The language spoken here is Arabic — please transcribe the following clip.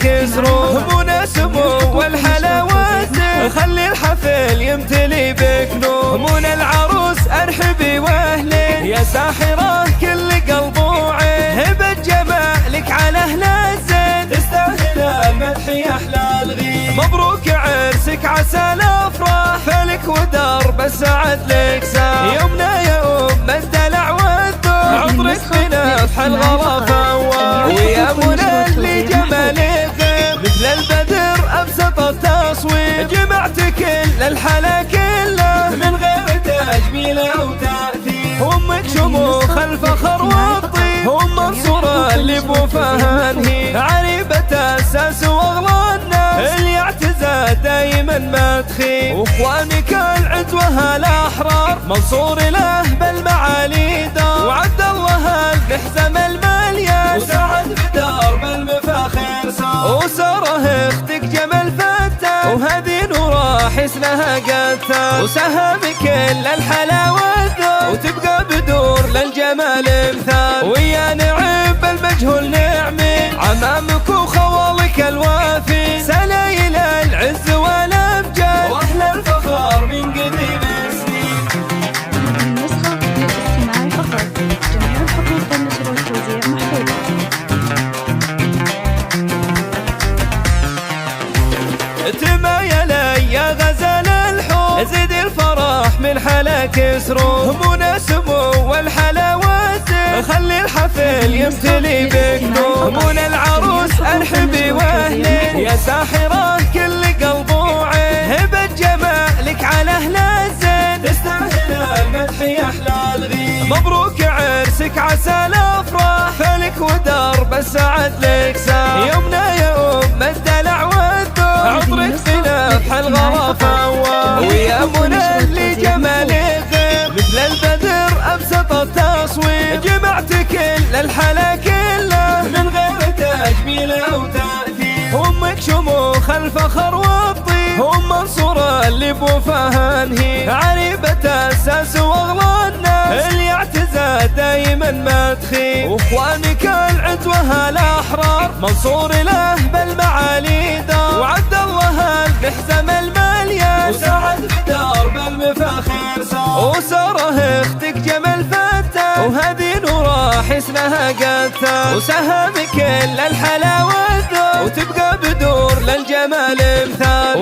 كسروا مناسب والحلاوة زين، خلي الحفل يمتلي بك نور. منى العروس ارحبي واهلين يا ساحرة كل قلب وعين، هبة جمالك على اهل الزين تستاهل المدح يا احلى الغيب. مبروك عرسك عسى الافراح فلك ودرب السعد لك ساح، يومنا يا ام الدلع والذوق عطرك بنفح الغلا فواح. ويا منى اللي جمالك غيب مثل البدر ابسط التصوير، جمعت كل الحلا كله من غير تجميل او تاثير. امك شموخ الفخر والطيب، ام منصوره اللي بوفاها نهي، عريبه اساس واغلى الناس اللي اعتزى دايما ما تخيب. واخوانك العدوه الاحرار منصور له بالمعالي دار، وعبد الله الحزم المليان وسعد بدرب المفاخر صار. وساره اختك جمال فتاه وهذه نوره حسنها قتال، وسهم كل الحلاوه والذوق وتبقى بدور للجمال مثال. ويا نعم بالمجهول نعمي عمامك وخوالك الوافي، سلايل العز والامجاد واهل الفخر من قديم السنين. النسخة للاستماع فقط، جميع الحقوق والنشر والتوزيع محفوظة. تمايلي يا غزل الحب زيد الفرح من حلا كسروا مناسب والحلاوة زين، خلي الحفل يمتلي بك نور. منى العروس ارحبي واهلين يا ساحرة كل قلب وعين، هبة جمالك على اهل الزين تستاهل المدح يا احلى الغيب. مبروك عرسك عسى الافراح فلك ودرب السعد لك ساح، يومنا يا ام الدلع والذوق عطرك بنفح الغلا فواح. ويا منى اللي جمالك غيب مثل البدر ابسط التصوير، جمعت كل الحلا كله من غير تجميل او تاثير. امك شموخ الفخر والطيب، ام منصوره اللي بوفاها نهي، عريبه اساس واغلى الناس اللي اعتزى دايما ما تخيب. واخوانك العدوه الاحرار منصور له بالمعالي دار، وعبد الله الحزم المليان وسعد بدرب المفاخر صار. وساره اختك جمال فتاه وهذه نوره حسنها قتال، وسهم كل الحلاوه والذوق وتبقى بدور للجمال مثال.